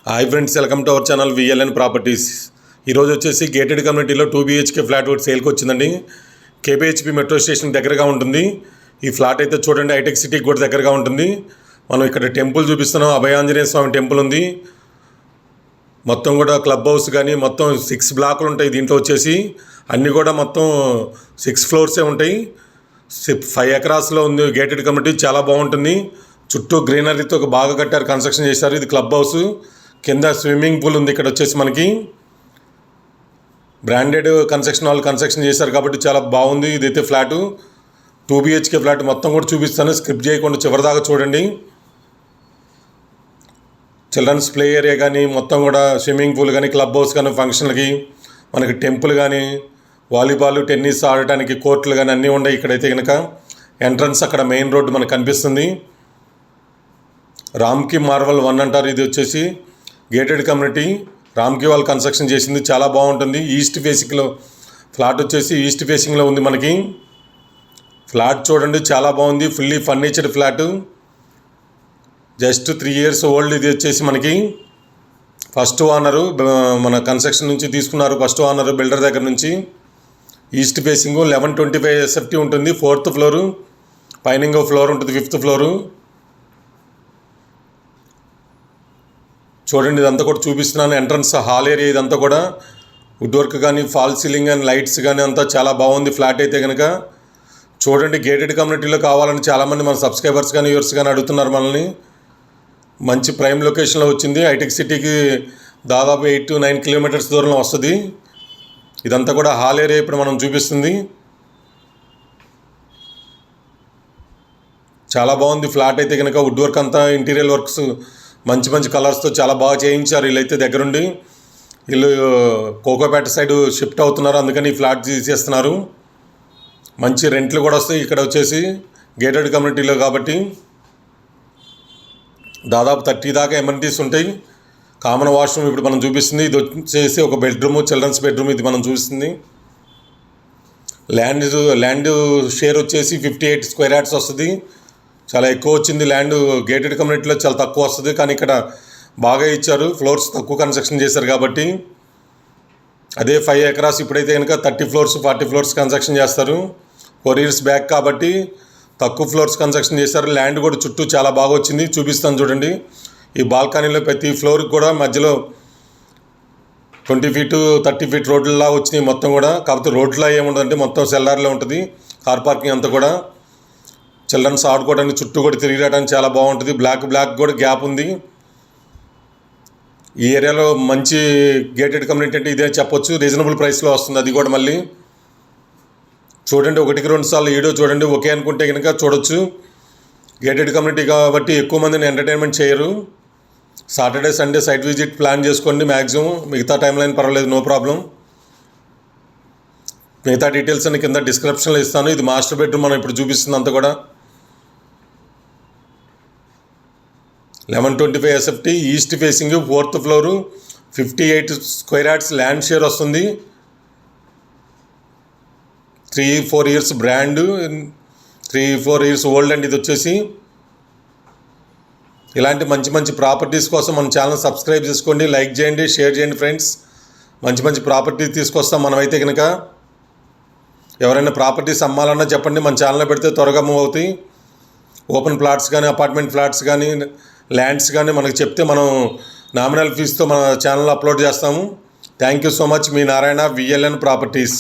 Hi friends, welcome to our channel VLN properties. ఈరోజు వచ్చేసి gated కమ్యూనిటీలో 2 BHK ఫ్లాట్ ఒకటి సేల్కి వచ్చిందండి. KPHP మెట్రో స్టేషన్ దగ్గరగా ఉంటుంది. ఈ ఫ్లాట్ అయితే చూడండి, హైటెక్ సిటీకి కూడా దగ్గరగా ఉంటుంది. మనం ఇక్కడ టెంపుల్ చూపిస్తున్నాం, అభయాంజనేయ స్వామి టెంపుల్ ఉంది. మొత్తం కూడా క్లబ్ హౌస్ కానీ మొత్తం 6 బ్లాకులు ఉంటాయి. దీంట్లో వచ్చేసి అన్నీ కూడా మొత్తం 6 ఫ్లోర్సే ఉంటాయి. 5 ఎకరాస్లో ఉంది గేటెడ్ కమ్యూనిటీ, చాలా బాగుంటుంది. చుట్టూ గ్రీనరీతో బాగా కట్టారు, కన్స్ట్రక్షన్ చేశారు. ఇది క్లబ్ హౌస్, కింద స్విమ్మింగ్ పూల్ ఉంది. ఇక్కడ వచ్చేసి మనకి బ్రాండెడ్ కన్స్ట్రక్షన్ వాళ్ళు కన్స్ట్రక్షన్ చేశారు కాబట్టి చాలా బాగుంది. ఇదైతే ఫ్లాటు 2 BHK ఫ్లాట్. మొత్తం కూడా చూపిస్తాను, స్కిప్ చేయకుండా చివరిదాకా చూడండి. చిల్డ్రన్స్ ప్లే ఏరియా కానీ మొత్తం కూడా స్విమ్మింగ్ పూల్ కానీ క్లబ్ హౌస్ కానీ ఫంక్షన్లకి మనకి టెంపుల్ కానీ వాలీబాల్ టెన్నిస్ ఆడటానికి కోర్టులు కానీ అన్నీ ఉన్నాయి. ఇక్కడైతే కనుక ఎంట్రన్స్ అక్కడ మెయిన్ రోడ్డు మనకు కనిపిస్తుంది. రామ్కి మార్వల్ 1 అంటారు. ఇది వచ్చేసి గేటెడ్ కమ్యూనిటీ, రామ్కి వాళ్ళు కన్స్ట్రక్షన్ చేసింది, చాలా బాగుంటుంది. ఈస్ట్ ఫేసింగ్లో ఫ్లాట్ వచ్చేసి ఈస్ట్ ఫేసింగ్లో ఉంది మనకి. ఫ్లాట్ చూడండి, చాలా బాగుంది. Fully ఫర్నిచర్డ్ flat, just 3 years old. ఇది వచ్చేసి మనకి ఫస్ట్ ఓనరు మన కన్స్ట్రక్షన్ నుంచి తీసుకున్నారు. ఫస్ట్ ఓనరు బిల్డర్ దగ్గర నుంచి. ఈస్ట్ ఫేసింగ్ 1125 SFT ఉంటుంది. 4th ఫ్లోరు, పైన ఇంకో ఫ్లోర్ ఉంటుంది, 5th ఫ్లోరు. చూడండి, ఇదంతా కూడా చూపిస్తున్నాను. ఎంట్రన్స్ హాల్ ఏరియా ఇదంతా కూడా వుడ్ వర్క్ కానీ ఫాల్ సీలింగ్ కానీ లైట్స్ కానీ అంతా చాలా బాగుంది. ఫ్లాట్ అయితే కనుక చూడండి, గేటెడ్ కమ్యూనిటీలో కావాలని చాలామంది మన సబ్స్క్రైబర్స్ కానీ వ్యూవర్స్ కానీ అడుగుతున్నారు మనల్ని. మంచి ప్రైమ్ లొకేషన్లో వచ్చింది. హైటెక్ సిటీకి దాదాపు 8 to 9 kilometers దూరంలో వస్తుంది. ఇదంతా కూడా హాల్ ఏరియా ఇప్పుడు మనం చూపిస్తుంది. చాలా బాగుంది ఫ్లాట్ అయితే కనుక. వుడ్ వర్క్ అంతా ఇంటీరియర్ వర్క్స్ మంచి మంచి కలర్స్తో చాలా బాగా చేయించారు. వీళ్ళైతే దగ్గరుండి వీళ్ళు కోకోపేట సైడ్ షిఫ్ట్ అవుతున్నారు, అందుకని ఈ ఫ్లాట్ తీసేస్తున్నారు. మంచి రెంట్లు కూడా వస్తాయి ఇక్కడ వచ్చేసి గేటెడ్ కమ్యూనిటీలో కాబట్టి. దాదాపు 30 దాకా ఎమ్యూనిటీస్ ఉంటాయి. కామన్ వాష్రూమ్ ఇప్పుడు మనం చూపిస్తుంది. ఇది వచ్చేసి ఒక బెడ్రూమ్, చిల్డ్రన్స్ బెడ్రూమ్ ఇది మనం చూపిస్తుంది. ల్యాండ్ షేర్ వచ్చేసి 58 square yards వస్తుంది. చాలా ఎక్కువ వచ్చింది. ల్యాండ్ గేటెడ్ కమ్యూనిటీలో చాలా తక్కువ వస్తుంది, కానీ ఇక్కడ బాగా ఇచ్చారు. ఫ్లోర్స్ తక్కువ కన్స్ట్రక్షన్ చేశారు కాబట్టి. అదే 5 acres ఇప్పుడైతే కనుక 30 floors 40 floors కన్స్ట్రక్షన్ చేస్తారు. 4 years బ్యాక్ కాబట్టి తక్కువ ఫ్లోర్స్ కన్స్ట్రక్షన్ చేశారు. ల్యాండ్ కూడా చుట్టూ చాలా బాగా వచ్చింది, చూపిస్తాను చూడండి. ఈ బాల్కనీలో ప్రతి ఫ్లోర్కి కూడా మధ్యలో 20 feet 30 feet రోడ్లలా వచ్చినాయి మొత్తం కూడా. కాకపోతే రోడ్లో ఏముండదంటే మొత్తం సెల్లార్లో ఉంటుంది. కార్ పార్కింగ్ అంతా కూడా చిల్డ్రన్స్ ఆడుకోవడానికి చుట్టూ కూడా తిరిగి రావడానికి చాలా బాగుంటుంది. బ్లాక్ కూడా గ్యాప్ ఉంది. ఈ ఏరియాలో మంచి గేటెడ్ కమ్యూనిటీ అంటే ఇదే చెప్పొచ్చు. రీజనబుల్ ప్రైస్లో వస్తుంది. అది కూడా మళ్ళీ చూడండి, 1-2 సార్లు వీడియో చూడండి. ఓకే అనుకుంటే కనుక చూడొచ్చు. గేటెడ్ కమ్యూనిటీ కాబట్టి ఎక్కువ మందిని ఎంటర్టైన్మెంట్ చేయరు. Saturday Sunday site visit plan చేసుకోండి మ్యాక్సిమం. మిగతా టైం లైన్ పర్వాలేదు, నో ప్రాబ్లం. మిగతా డీటెయిల్స్ అన్ని కింద డిస్క్రిప్షన్లో ఇస్తాను. ఇది మాస్టర్ బెడ్రూమ్ మనం ఇప్పుడు చూపిస్తుంది అంతా కూడా. 1125 SFT, east facing, 4th floor, 58 square yards land share వస్తుంది. 3-4 years బ్రాండ్, 3-4 years ఓల్డ్ అండి. ఇది వచ్చేసి ఇలాంటి మంచి మంచి ప్రాపర్టీస్ కోసం మన ఛానల్ సబ్స్క్రైబ్ చేసుకోండి, లైక్ చేయండి, షేర్ చేయండి ఫ్రెండ్స్. మంచి మంచి ప్రాపర్టీస్ తీసుకొస్తాం మనమైతే కనుక. ఎవరైనా ప్రాపర్టీస్ అమ్మాలన్నా చెప్పండి, మన ఛానల్లో పెడితే త్వరగా మూవ్ అవుతాయి. ఓపెన్ ప్లాట్స్ కానీ అపార్ట్మెంట్ ఫ్లాట్స్ కానీ ల్యాండ్స్ కానీ మనకు చెప్తే మనం నామినల్ ఫీజుతో మన ఛానల్లో అప్లోడ్ చేస్తాము. Thank you so much. Me Narayana, VLN properties.